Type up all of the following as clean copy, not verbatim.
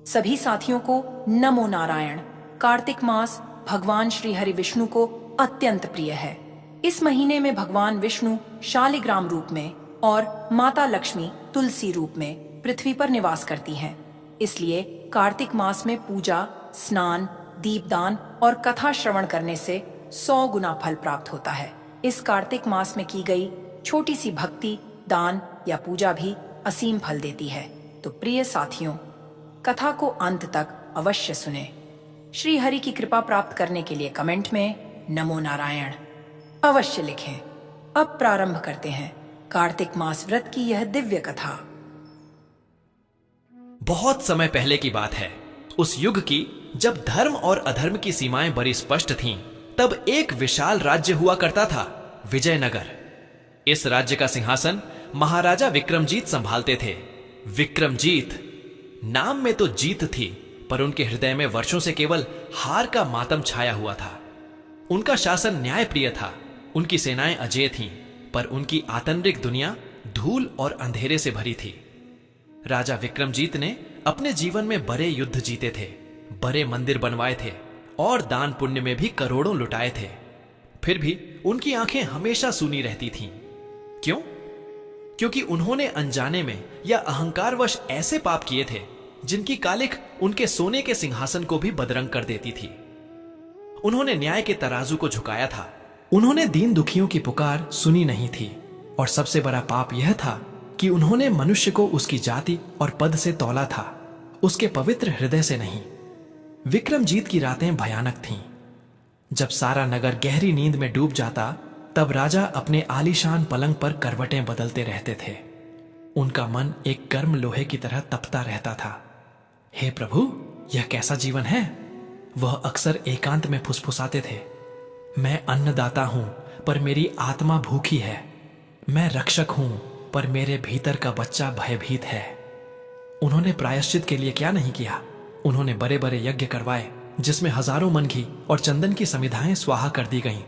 सभी साथियों को नमो नारायण। कार्तिक मास भगवान श्री हरि विष्णु को अत्यंत प्रिय है। इस महीने में भगवान विष्णु शालिग्राम रूप में और माता लक्ष्मी तुलसी रूप में पृथ्वी पर निवास करती हैं। इसलिए कार्तिक मास में पूजा, स्नान, दीपदान और कथा श्रवण करने से 100 गुना फल प्राप्त होता है। इस कार्तिक मास में की गई छोटी सी भक्ति, दान या पूजा भी असीम फल देती है। तो प्रिय साथियों, कथा को अंत तक अवश्य सुने। श्री हरि की कृपा प्राप्त करने के लिए कमेंट में नमो नारायण अवश्य लिखें। अब प्रारंभ करते हैं कार्तिक मास व्रत की यह दिव्य कथा। बहुत समय पहले की बात है, उस युग की जब धर्म और अधर्म की सीमाएं बड़ी स्पष्ट थीं, तब एक विशाल राज्य हुआ करता था, विजयनगर। इस राज्य का सिंहासन महाराजा विक्रमजीत संभालते थे। विक्रमजीत नाम में तो जीत थी, पर उनके हृदय में वर्षों से केवल हार का मातम छाया हुआ था। उनका शासन न्यायप्रिय था, उनकी सेनाएं अजेय थीं, पर उनकी आतंरिक दुनिया धूल और अंधेरे से भरी थी। राजा विक्रमजीत ने अपने जीवन में बड़े युद्ध जीते थे, बड़े मंदिर बनवाए थे और दान पुण्य में भी करोड़ों लुटाए थे। फिर भी उनकी आंखें हमेशा सूनी रहती थीं। क्यों? क्योंकि उन्होंने अनजाने में या अहंकारवश ऐसे पाप किए थे जिनकी कालिख उनके सोने के सिंहासन को भी बदरंग कर देती थी। उन्होंने न्याय के तराजू को झुकाया था। उन्होंने दीन दुखियों की पुकार सुनी नहीं थी। और सबसे बड़ा पाप यह था कि उन्होंने मनुष्य को उसकी जाति और पद से तौला था, उसके पवित्र हृदय से नहीं। विक्रमजीत की रातें भयानक थीं। जब सारा नगर गहरी नींद में डूब जाता, तब राजा अपने आलीशान पलंग पर करवटें बदलते रहते थे। उनका मन एक गर्म लोहे की तरह तपता रहता था। हे प्रभु, यह कैसा जीवन है? वह अक्सर एकांत में फुसफुसाते थे। मैं अन्नदाता हूं, पर मेरी आत्मा भूखी है। मैं रक्षक हूं, पर मेरे भीतर का बच्चा भयभीत है। उन्होंने प्रायश्चित के लिए क्या नहीं किया। उन्होंने बड़े बड़े यज्ञ करवाए, जिसमें हजारों मन घी और चंदन की समिधाएं स्वाहा कर दी गईं।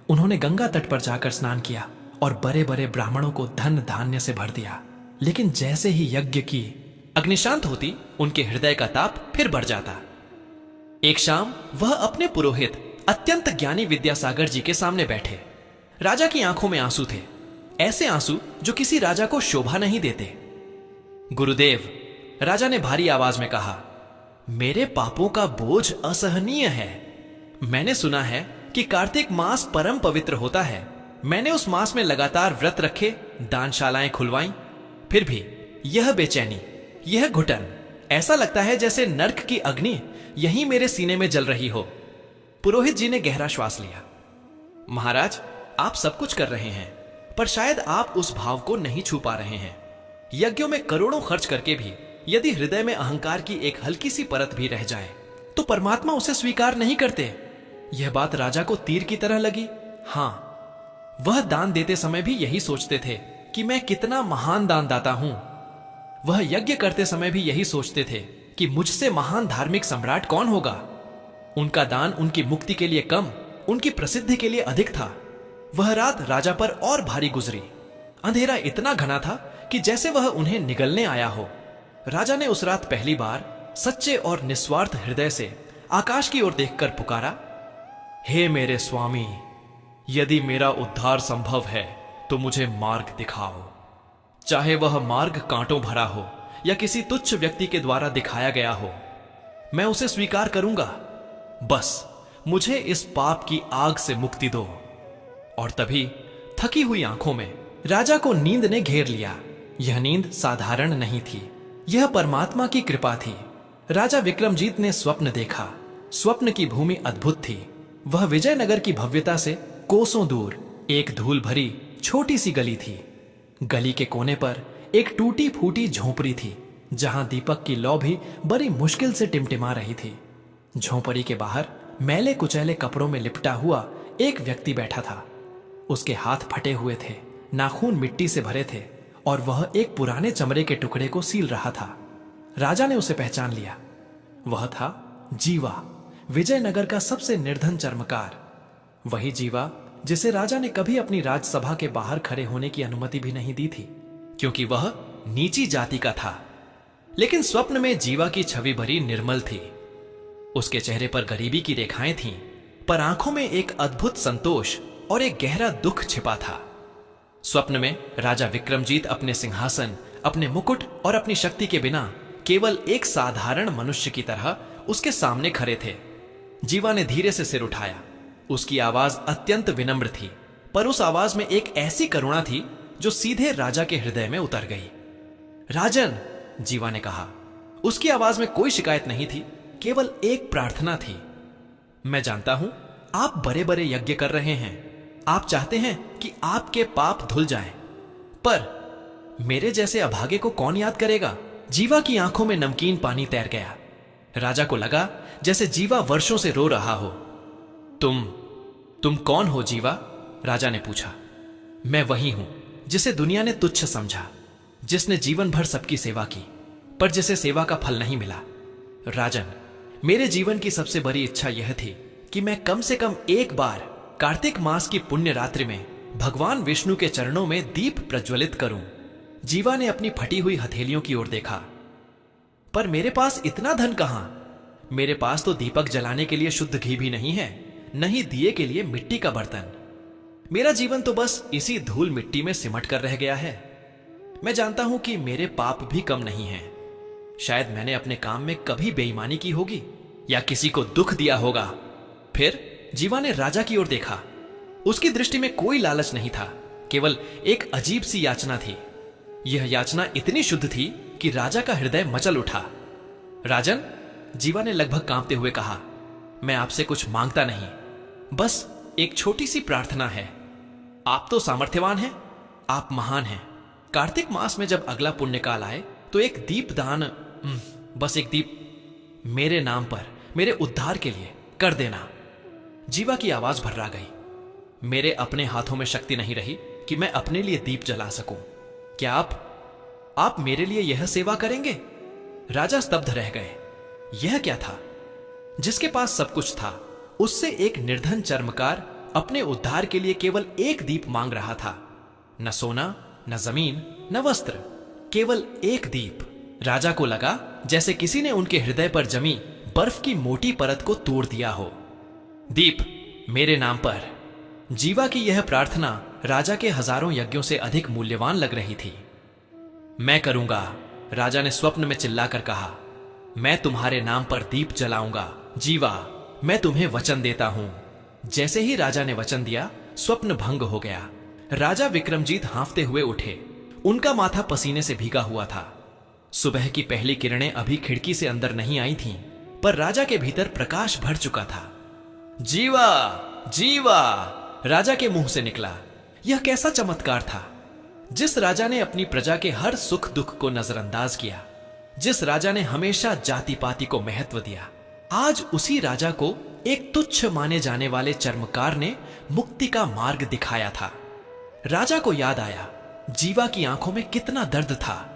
उन्होंने गंगा तट पर जाकर स्नान किया और बड़े बड़े ब्राह्मणों को धन धान्य से भर दिया। लेकिन जैसे ही यज्ञ की अग्नि शांत होती, उनके हृदय का ताप फिर बढ़ जाता। एक शाम वह अपने पुरोहित अत्यंत ज्ञानी विद्यासागर जी के सामने बैठे। राजा की आंखों में आंसू थे, ऐसे आंसू जो किसी राजा को शोभा नहीं देते। गुरुदेव, राजा ने भारी आवाज में कहा, मेरे पापों का बोझ असहनीय है। मैंने सुना है कि कार्तिक मास परम पवित्र होता है। मैंने उस मास में लगातार व्रत रखे, दानशालाएं खुलवाईं, फिर भी यह बेचैनी, यह घुटन, ऐसा लगता है जैसे नर्क की अग्नि यहीं मेरे सीने में जल रही हो। पुरोहित जी ने गहरा श्वास लिया। महाराज, आप सब कुछ कर रहे हैं, पर शायद आप उस भाव को नहीं छू पा रहे हैं। यज्ञों में करोड़ों खर्च करके भी यदि हृदय में अहंकार की एक हल्की सी परत भी रह जाए, तो परमात्मा उसे स्वीकार नहीं करते। यह बात राजा को तीर की तरह लगी। हां, वह दान देते समय भी यही सोचते थे कि मैं कितना महान दानदाता हूं। वह यज्ञ करते समय भी यही सोचते थे कि मुझसे महान धार्मिक सम्राट कौन होगा। उनका दान उनकी मुक्ति के लिए कम, उनकी प्रसिद्धि के लिए अधिक था। वह रात राजा पर और भारी गुजरी। अंधेरा इतना घना था कि जैसे वह उन्हें निगलने आया हो। राजा ने उस रात पहली बार सच्चे और निस्वार्थ हृदय से आकाश की ओर देखकर पुकारा, हे मेरे स्वामी, यदि मेरा उद्धार संभव है तो मुझे मार्ग दिखाओ। चाहे वह मार्ग कांटों भरा हो या किसी तुच्छ व्यक्ति के द्वारा दिखाया गया हो, मैं उसे स्वीकार करूंगा। बस मुझे इस पाप की आग से मुक्ति दो। और तभी थकी हुई आंखों में राजा को नींद ने घेर लिया। यह नींद साधारण नहीं थी, यह परमात्मा की कृपा थी। राजा विक्रमजीत ने स्वप्न देखा। स्वप्न की भूमि अद्भुत थी। वह विजयनगर की भव्यता से कोसों दूर एक धूल भरी छोटी सी गली थी। गली के कोने पर एक टूटी फूटी झोंपड़ी थी, जहां दीपक की लौ भी बड़ी मुश्किल से टिमटिमा रही थी। झोंपड़ी के बाहर मैले कुचैले कपड़ों में लिपटा हुआ एक व्यक्ति बैठा था। उसके हाथ फटे हुए थे, नाखून मिट्टी से भरे थे और वह एक पुराने चमड़े के टुकड़े को सील रहा था। राजा ने उसे पहचान लिया। वह था जीवा, विजयनगर का सबसे निर्धन चर्मकार। वही जीवा जिसे राजा ने कभी अपनी राजसभा के बाहर खड़े होने की अनुमति भी नहीं दी थी, क्योंकि वह नीची जाति का था। लेकिन स्वप्न में जीवा की छवि भरी निर्मल थी। उसके चेहरे पर गरीबी की रेखाएं थीं, पर आंखों में एक अद्भुत संतोष और एक गहरा दुख छिपा था। स्वप्न में राजा विक्रमजीत अपने सिंहासन, अपने मुकुट और अपनी शक्ति के बिना केवल एक साधारण मनुष्य की तरह उसके सामने खड़े थे। जीवा ने धीरे से सिर उठाया। उसकी आवाज अत्यंत विनम्र थी, पर उस आवाज में एक ऐसी करुणा थी जो सीधे राजा के हृदय में उतर गई। राजन, जीवा ने कहा। उसकी आवाज में कोई शिकायत नहीं थी, केवल एक प्रार्थना थी। मैं जानता हूं आप बड़े बड़े यज्ञ कर रहे हैं, आप चाहते हैं कि आपके पाप धुल जाएं, पर मेरे जैसे अभागे को कौन याद करेगा? जीवा की आंखों में नमकीन पानी तैर गया। राजा को लगा जैसे जीवा वर्षों से रो रहा हो। तुम कौन हो जीवा? राजा ने पूछा। मैं वही हूं जिसे दुनिया ने तुच्छ समझा, जिसने जीवन भर सबकी सेवा की, पर जिसे सेवा का फल नहीं मिला। राजन, मेरे जीवन की सबसे बड़ी इच्छा यह थी कि मैं कम से कम एक बार कार्तिक मास की पुण्य रात्रि में भगवान विष्णु के चरणों में दीप प्रज्वलित करूं। जीवा ने अपनी फटी हुई हथेलियों की ओर देखा। पर मेरे पास इतना धन कहां? मेरे पास तो दीपक जलाने के लिए शुद्ध घी भी नहीं है, नहीं दिए के लिए मिट्टी का बर्तन। मेरा जीवन तो बस इसी धूल मिट्टी में सिमट कर रह गया है। मैं जानता हूं कि मेरे पाप भी कम नहीं हैं। शायद मैंने अपने काम में कभी बेईमानी की होगी या किसी को दुख दिया होगा। फिर जीवा ने राजा की ओर देखा। उसकी दृष्टि में कोई लालच नहीं था, केवल एक अजीब सी याचना थी। यह याचना इतनी शुद्ध थी कि राजा का हृदय मचल उठा। राजन, जीवा ने लगभग कांपते हुए कहा, मैं आपसे कुछ मांगता नहीं, बस एक छोटी सी प्रार्थना है। आप तो सामर्थ्यवान हैं, आप महान हैं। कार्तिक मास में जब अगला पुण्य काल आए तो एक दीप दान, बस एक दीप मेरे नाम पर, मेरे उद्धार के लिए कर देना। जीवा की आवाज भर्रा गई। मेरे अपने हाथों में शक्ति नहीं रही कि मैं अपने लिए दीप जला सकूं। क्या आप मेरे लिए यह सेवा करेंगे? राजा स्तब्ध रह गए। यह क्या था? जिसके पास सब कुछ था, उससे एक निर्धन चर्मकार अपने उद्धार के लिए केवल एक दीप मांग रहा था। न सोना, न जमीन, न वस्त्र, केवल एक दीप। राजा को लगा जैसे किसी ने उनके हृदय पर जमी बर्फ की मोटी परत को तोड़ दिया हो। दीप मेरे नाम पर। जीवा की यह प्रार्थना राजा के हजारों यज्ञों से अधिक मूल्यवान लग रही थी। मैं करूंगा, राजा ने स्वप्न में चिल्लाकर कहा। मैं तुम्हारे नाम पर दीप जलाऊंगा। जीवा, मैं तुम्हें वचन देता हूं। जैसे ही राजा ने वचन दिया, स्वप्न भंग हो गया। राजा विक्रमजीत हांफते हुए उठे। उनका माथा पसीने से भीगा हुआ था। सुबह की पहली किरणें अभी खिड़की से अंदर नहीं आई थीं, पर राजा के भीतर प्रकाश भर चुका था। जीवा, जीवा, राजा के मुंह से निकला। यह कैसा चमत्कार था! जिस राजा ने अपनी प्रजा के हर सुख दुख को नजरअंदाज किया, जिस राजा ने हमेशा जाति पाति को महत्व दिया, आज उसी राजा को एक तुच्छ माने जाने वाले चर्मकार ने मुक्ति का मार्ग दिखाया था। राजा को याद आया जीवा की आंखों में कितना दर्द था।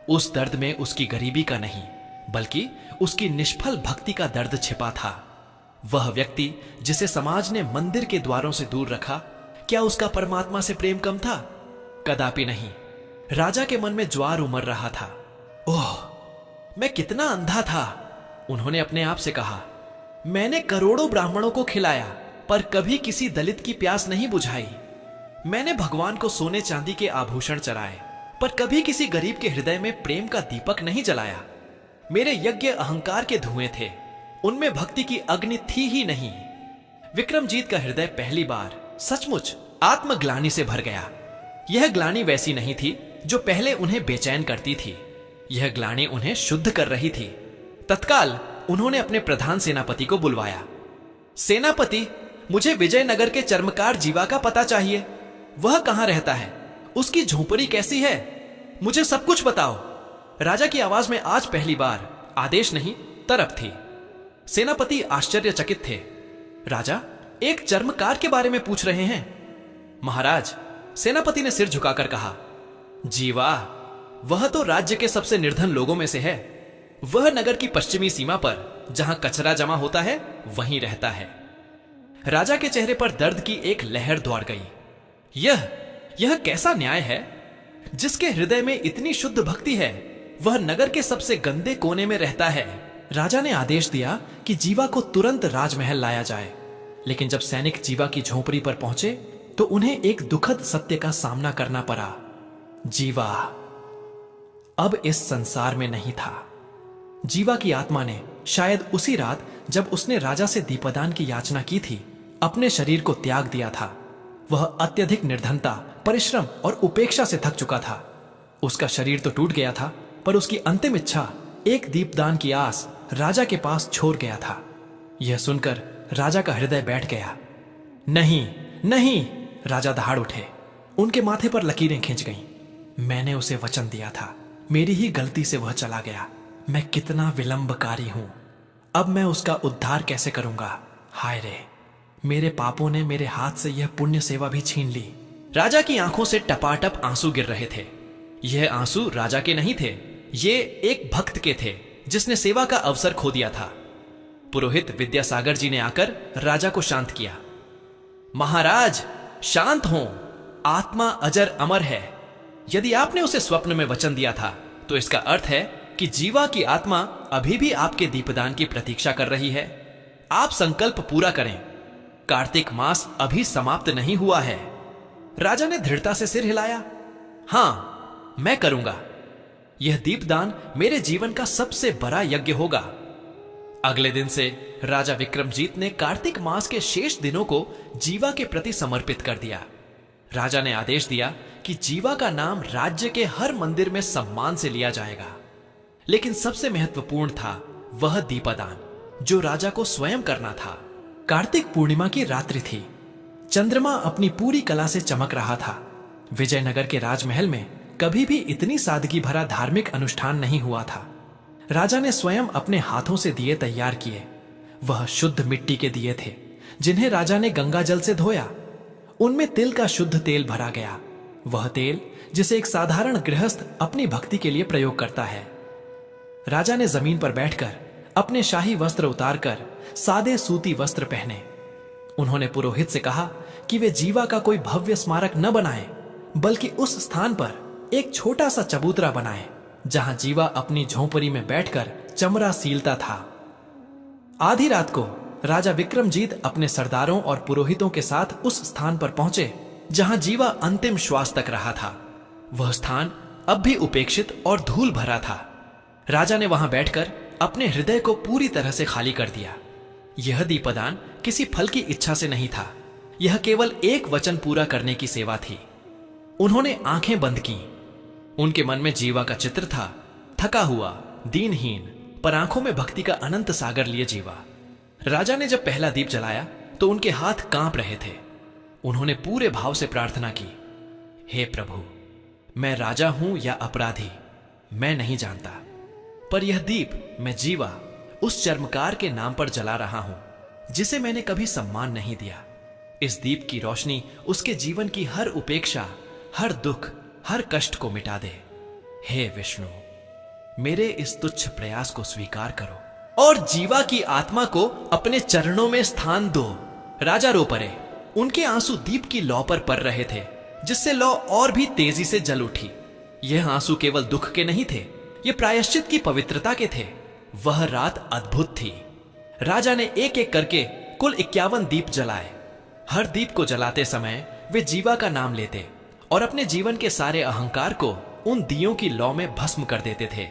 उस दर्द में उसकी गरीबी का नहीं, बल्कि उसकी निष्फल भक्ति का दर्द छिपा था। वह व्यक्ति जिसे समाज ने मंदिर के द्वारों से दूर रखा, क्या उसका परमात्मा से प्रेम कम था? कदापि नहीं। राजा के मन में ज्वार उमड़ रहा था। ओह, मैं कितना अंधा था! उन्होंने अपने आप से कहा। मैंने करोड़ों ब्राह्मणों को खिलाया, पर कभी किसी दलित की प्यास नहीं बुझाई। मैंने भगवान को सोने चांदी के आभूषण चढ़ाए, पर कभी किसी गरीब के हृदय में प्रेम का दीपक नहीं जलाया। मेरे यज्ञ अहंकार के धुएं थे, उनमें भक्ति की अग्नि थी ही नहीं। विक्रमजीत का हृदय पहली बार सचमुच आत्मग्लानि से भर गया। यह ग्लानि वैसी नहीं थी जो पहले उन्हें बेचैन करती थी। यह ग्लानि उन्हें शुद्ध कर रही थी। तत्काल उन्होंने अपने प्रधान सेनापति को बुलवाया। सेनापति, मुझे विजयनगर के चर्मकार जीवा का पता चाहिए। वह कहां रहता है? उसकी झोंपड़ी कैसी है? मुझे सब कुछ बताओ। राजा की आवाज में आज पहली बार आदेश नहीं, तरफ थी। सेनापति आश्चर्यचकित थे। राजा एक चर्मकार के बारे में पूछ रहे हैं? महाराज, सेनापति ने सिर झुकाकर कहा, जीवा, वह तो राज्य के सबसे निर्धन लोगों में से है। वह नगर की पश्चिमी सीमा पर जहां कचरा जमा होता है, वहीं रहता है। राजा के चेहरे पर दर्द की एक लहर दौड़ गई। यह कैसा न्याय है? जिसके हृदय में इतनी शुद्ध भक्ति है, वह नगर के सबसे गंदे कोने में रहता है। राजा ने आदेश दिया कि जीवा को तुरंत राजमहल लाया जाए, लेकिन जब सैनिक जीवा की झोंपड़ी पर पहुंचे तो उन्हें एक दुखद सत्य का सामना करना पड़ा। जीवा अब इस संसार में नहीं था। जीवा की आत्मा ने शायद उसी रात जब उसने राजा से दीपदान की याचना की थी, अपने शरीर को त्याग दिया था। वह अत्यधिक निर्धनता, परिश्रम और उपेक्षा से थक चुका था। उसका शरीर तो टूट गया था, पर उसकी अंतिम इच्छा, एक दीपदान की आस, राजा के पास छोड़ गया था। यह सुनकर राजा का हृदय बैठ गया। नहीं नहीं, राजा दहाड़ उठे। उनके माथे पर लकीरें खींच गईं। मैंने उसे वचन दिया था, मेरी ही गलती से वह चला गया। मैं कितना विलंबकारी हूं। अब मैं उसका उद्धार कैसे करूंगा? हाय रे, मेरे पापों ने मेरे हाथ से यह पुण्य सेवा भी छीन ली। राजा की आंखों से टपाटप आंसू गिर रहे थे। यह आंसू राजा के नहीं थे, ये एक भक्त के थे जिसने सेवा का अवसर खो दिया था। पुरोहित विद्यासागर जी ने आकर राजा को शांत किया। महाराज, शांत हो, आत्मा अजर अमर है। यदि आपने उसे स्वप्न में वचन दिया था तो इसका अर्थ है कि जीवा की आत्मा अभी भी आपके दीपदान की प्रतीक्षा कर रही है। आप संकल्प पूरा करें, कार्तिक मास अभी समाप्त नहीं हुआ है। राजा ने दृढ़ता से सिर हिलाया। हां, मैं करूंगा। यह दीपदान मेरे जीवन का सबसे बड़ा यज्ञ होगा। अगले दिन से राजा विक्रमजीत ने कार्तिक मास के शेष दिनों को जीवा के प्रति समर्पित कर दिया। राजा ने आदेश दिया कि जीवा का नाम राज्य के हर मंदिर में सम्मान से लिया जाएगा। लेकिन सबसे महत्वपूर्ण था वह दीपदान, जो राजा को स्वयं करना था। कार्तिक पूर्णिमा की रात्रि थी। चंद्रमा अपनी पूरी कला से चमक रहा था। विजयनगर के राजमहल में कभी भी इतनी सादगी भरा धार्मिक अनुष्ठान नहीं हुआ था। राजा ने स्वयं अपने हाथों से दिए तैयार किए। वह शुद्ध मिट्टी के दिए थे, जिन्हें राजा ने गंगा जल से धोया। उनमें तिल का शुद्ध तेल भरा गया, वह तेल जिसे एक साधारण गृहस्थ अपनी भक्ति के लिए प्रयोग करता है। राजा ने जमीन पर बैठकर अपने शाही वस्त्र उतारकर सादे सूती वस्त्र पहने। उन्होंने पुरोहित से कहा कि वे जीवा का कोई भव्य स्मारक न बनाएं, बल्कि उस स्थान पर एक छोटा सा चबूतरा बनाएं, जहां जीवा अपनी झोंपड़ी में बैठकर चमड़ा सीलता था। आधी रात को राजा विक्रमजीत अपने सरदारों और पुरोहितों के साथ उस स्थान पर पहुंचे जहां जीवा अंतिम श्वास तक रहा था। वह स्थान अब भी उपेक्षित और धूल भरा था। राजा ने वहां बैठकर अपने हृदय को पूरी तरह से खाली कर दिया। यह दीपदान किसी फल की इच्छा से नहीं था, यह केवल एक वचन पूरा करने की सेवा थी। उन्होंने आंखें बंद की। उनके मन में जीवा का चित्र था, थका हुआ, दीनहीन, पर आंखों में भक्ति का अनंत सागर लिए जीवा। राजा ने जब पहला दीप जलाया तो उनके हाथ कांप रहे थे। उन्होंने पूरे भाव से प्रार्थना की, हे प्रभु, मैं राजा हूं या अपराधी, मैं नहीं जानता, पर यह दीप मैं जीवा, उस चर्मकार के नाम पर जला रहा हूं जिसे मैंने कभी सम्मान नहीं दिया। इस दीप की रोशनी उसके जीवन की हर उपेक्षा, हर दुख, हर कष्ट को मिटा दे। हे विष्णु, मेरे इस तुच्छ प्रयास को स्वीकार करो और जीवा की आत्मा को अपने चरणों में स्थान दो। राजा रो पड़े। उनके आंसू दीप की लौ पर पड़ रहे थे, जिससे लौ और भी तेजी से जल उठी। यह आंसू केवल दुख के नहीं थे, ये प्रायश्चित की पवित्रता के थे। वह रात अद्भुत थी। राजा ने एक एक करके कुल 51 दीप जलाए। हर दीप को जलाते समय वे जीवा का नाम लेते और अपने जीवन के सारे अहंकार को उन दियों की लौ में भस्म कर देते थे।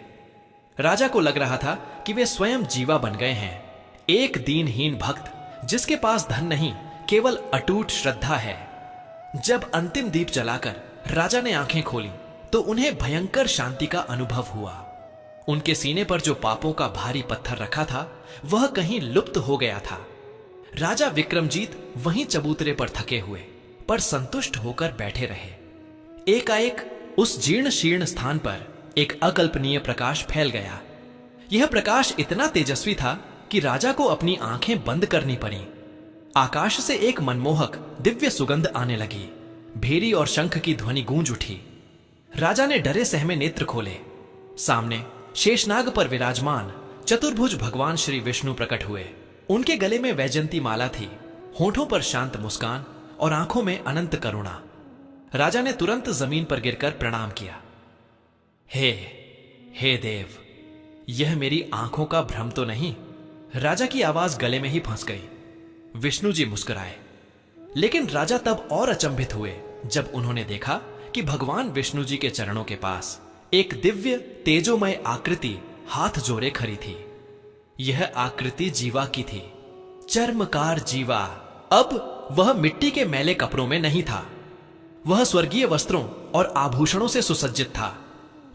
राजा को लग रहा था कि वे स्वयं जीवा बन गए हैं, एक दीनहीन भक्त जिसके पास धन नहीं, केवल अटूट श्रद्धा है। जब अंतिम दीप जलाकर राजा ने आंखें खोली तो उन्हें भयंकर शांति का अनुभव हुआ। उनके सीने पर जो पापों का भारी पत्थर रखा था वह कहीं लुप्त हो गया था। राजा विक्रमजीत वहीं चबूतरे पर थके हुए पर संतुष्ट होकर बैठे रहे। एकाएक उस जीर्ण शीर्ण स्थान पर एक अकल्पनीय प्रकाश फैल गया। यह प्रकाश इतना तेजस्वी था कि राजा को अपनी आंखें बंद करनी पड़ी। आकाश से एक मनमोहक दिव्य सुगंध आने लगी। भेरी और शंख की ध्वनि गूंज उठी। राजा ने डरे सहमे नेत्र खोले। सामने शेषनाग पर विराजमान चतुर्भुज भगवान श्री विष्णु प्रकट हुए। उनके गले में वैजंती माला थी, होठों पर शांत मुस्कान और आंखों में अनंत करुणा। राजा ने तुरंत जमीन पर गिरकर प्रणाम किया। हे देव, यह मेरी आंखों का भ्रम तो नहीं? राजा की आवाज गले में ही फंस गई। विष्णु जी मुस्कुराए, लेकिन राजा तब और अचंभित हुए जब उन्होंने देखा कि भगवान विष्णु जी के चरणों के पास एक दिव्य तेजोमय आकृति हाथ जोड़े खड़ी थी। यह आकृति जीवा की थी, चर्मकार जीवा। अब वह मिट्टी के मैले कपड़ों में नहीं था, वह स्वर्गीय वस्त्रों और आभूषणों से सुसज्जित था।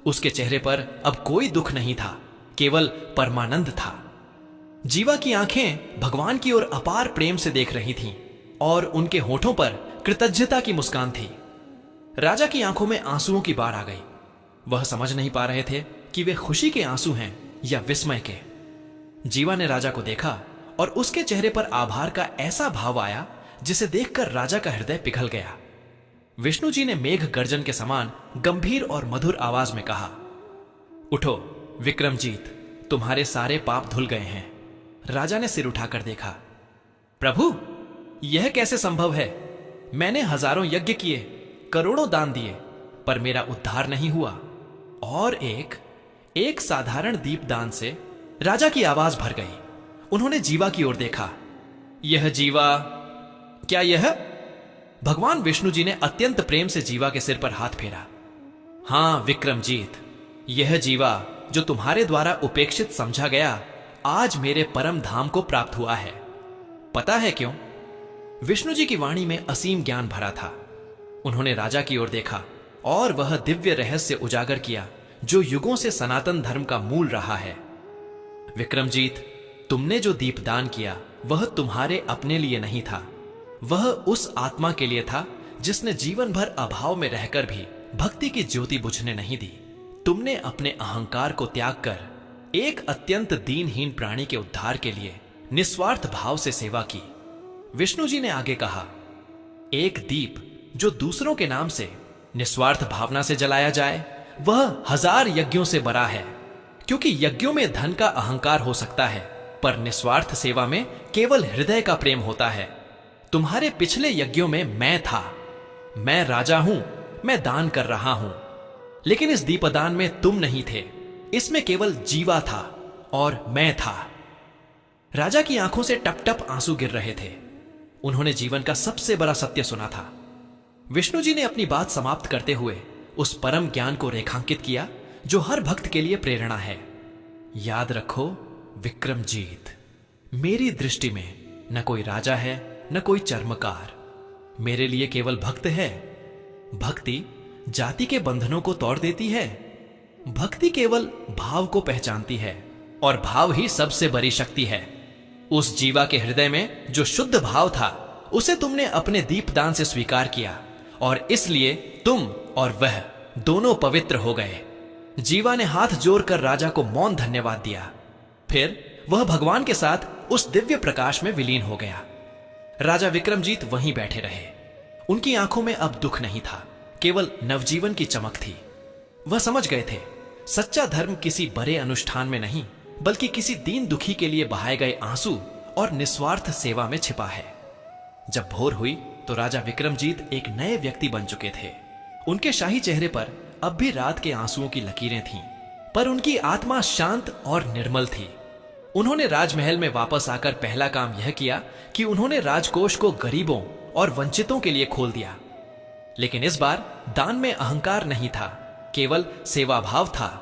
उसके चेहरे पर अब कोई दुख नहीं था, केवल परमानंद था। जीवा की आंखें भगवान की ओर अपार प्रेम से देख रही थीं और उनके होठों पर कृतज्ञता की मुस्कान थी। राजा की आंखों में आंसुओं की बाढ़ आ गई। वह समझ नहीं पा रहे थे कि वे खुशी के आंसू हैं या विस्मय के। जीवा ने राजा को देखा और उसके चेहरे पर आभार का ऐसा भाव आया जिसे देखकर राजा का हृदय पिघल गया। विष्णु जी ने मेघ गर्जन के समान गंभीर और मधुर आवाज में कहा, उठो विक्रमजीत, तुम्हारे सारे पाप धुल गए हैं। राजा ने सिर उठाकर देखा। प्रभु, यह कैसे संभव है? मैंने हजारों यज्ञ किए, करोड़ों दान दिए, पर मेरा उद्धार नहीं हुआ। और एक साधारण दीपदान से राजा की आवाज भर गई। उन्होंने जीवा की ओर देखा। यह जीवा, क्या यह? भगवान विष्णु जी ने अत्यंत प्रेम से जीवा के सिर पर हाथ फेरा। हां विक्रमजीत, यह जीवा जो तुम्हारे द्वारा उपेक्षित समझा गया, आज मेरे परम धाम को प्राप्त हुआ है। पता है क्यों? विष्णु जी की वाणी में असीम ज्ञान भरा था। उन्होंने राजा की ओर देखा और वह दिव्य रहस्य उजागर किया जो युगों से सनातन धर्म का मूल रहा है। विक्रमजीत, तुमने जो दीपदान किया वह तुम्हारे अपने लिए नहीं था, वह उस आत्मा के लिए था जिसने जीवन भर अभाव में रहकर भी भक्ति की ज्योति बुझने नहीं दी। तुमने अपने अहंकार को त्याग कर एक अत्यंत दीनहीन प्राणी के उद्धार के लिए निस्वार्थ भाव से सेवा की। विष्णु जी ने आगे कहा, एक दीप जो दूसरों के नाम से निस्वार्थ भावना से जलाया जाए वह हजार यज्ञों से बड़ा है, क्योंकि यज्ञों में धन का अहंकार हो सकता है पर निस्वार्थ सेवा में केवल हृदय का प्रेम होता है। तुम्हारे पिछले यज्ञों में मैं था, मैं राजा हूं, मैं दान कर रहा हूं, लेकिन इस दीपदान में तुम नहीं थे, इसमें केवल जीवा था और मैं था। राजा की आंखों से टप टप आंसू गिर रहे थे। उन्होंने जीवन का सबसे बड़ा सत्य सुना था। विष्णु जी ने अपनी बात समाप्त करते हुए उस परम ज्ञान को रेखांकित किया जो हर भक्त के लिए प्रेरणा है। याद रखो विक्रमजीत, मेरी दृष्टि में न कोई राजा है न कोई चर्मकार, मेरे लिए केवल भक्त है। भक्ति जाति के बंधनों को तोड़ देती है। भक्ति केवल भाव को पहचानती है और भाव ही सबसे बड़ी शक्ति है। उस जीवा के हृदय में जो शुद्ध भाव था उसे तुमने अपने दीपदान से स्वीकार किया और इसलिए तुम और वह दोनों पवित्र हो गए। जीवा ने हाथ जोड़कर राजा को मौन धन्यवाद दिया। फिर वह भगवान के साथ उस दिव्य प्रकाश में विलीन हो गया। राजा विक्रमजीत वहीं बैठे रहे। उनकी आंखों में अब दुख नहीं था, केवल नवजीवन की चमक थी। वह समझ गए थे, सच्चा धर्म किसी बड़े अनुष्ठान में नहीं बल्कि किसी दीन दुखी के लिए बहाए गए आंसू और निस्वार्थ सेवा में छिपा है। जब भोर हुई तो राजा विक्रमजीत एक नए व्यक्ति बन चुके थे। उनके शाही चेहरे पर अब भी रात के आंसुओं की लकीरें थीं, पर उनकी आत्मा शांत और निर्मल थी। उन्होंने राजमहल में वापस आकर पहला काम यह किया कि उन्होंने राजकोष को गरीबों और वंचितों के लिए खोल दिया। लेकिन इस बार दान में अहंकार नहीं था, केवल सेवा भाव था।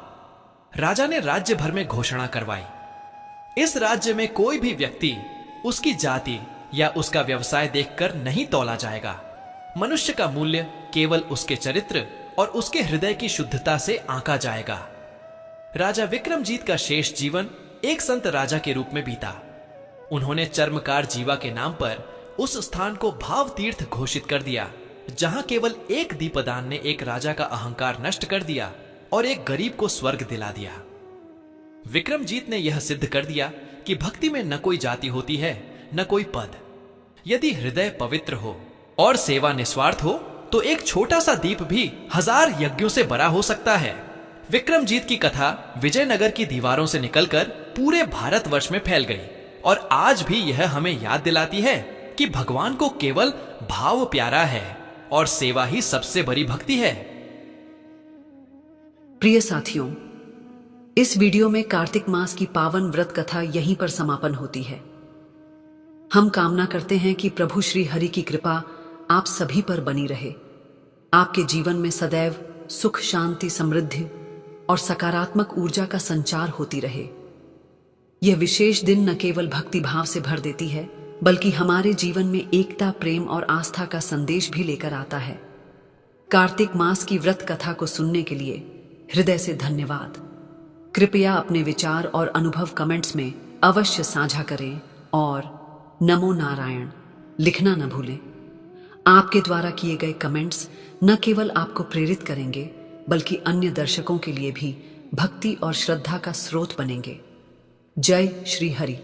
राजा ने राज्य भर में घोषणा करवाई, इस राज्य में कोई भी व्यक्ति उसकी जाति या उसका व्यवसाय देखकर नहीं तौला जाएगा। मनुष्य का मूल्य केवल उसके चरित्र और उसके हृदय की शुद्धता से आंका जाएगा। राजा विक्रमजीत का शेष जीवन एक संत राजा के रूप में बीता। उन्होंने चर्मकार जीवा के नाम पर उस स्थान को भाव तीर्थ घोषित कर दिया जहां केवल एक दीपदान ने एक राजा का अहंकार नष्ट कर दिया और एक गरीब को स्वर्ग दिला दिया। विक्रमजीत ने यह सिद्ध कर दिया कि भक्ति में न कोई जाति होती है न कोई पद। यदि हृदय पवित्र हो और सेवा निस्वार्थ हो तो एक छोटा सा दीप भी हजार यज्ञों से बड़ा हो सकता है। विक्रमजीत की कथा विजयनगर की दीवारों से निकलकर पूरे भारतवर्ष में फैल गई और आज भी यह हमें याद दिलाती है कि भगवान को केवल भाव प्यारा है और सेवा ही सबसे बड़ी भक्ति है। प्रिय साथियों, इस वीडियो में कार्तिक मास की पावन व्रत कथा यहीं पर समापन होती है। हम कामना करते हैं कि प्रभु श्री हरि की कृपा आप सभी पर बनी रहे, आपके जीवन में सदैव सुख, शांति, समृद्धि और सकारात्मक ऊर्जा का संचार होती रहे। यह विशेष दिन न केवल भक्ति भाव से भर देती है, बल्कि हमारे जीवन में एकता, प्रेम और आस्था का संदेश भी लेकर आता है। कार्तिक मास की व्रत कथा को सुनने के लिए हृदय से धन्यवाद। कृपया अपने विचार और अनुभव कमेंट्स में अवश्य साझा करें और नमो नारायण लिखना न भूलें। आपके द्वारा किए गए कमेंट्स न केवल आपको प्रेरित करेंगे, बल्कि अन्य दर्शकों के लिए भी भक्ति और श्रद्धा का स्रोत बनेंगे। जय श्री हरि।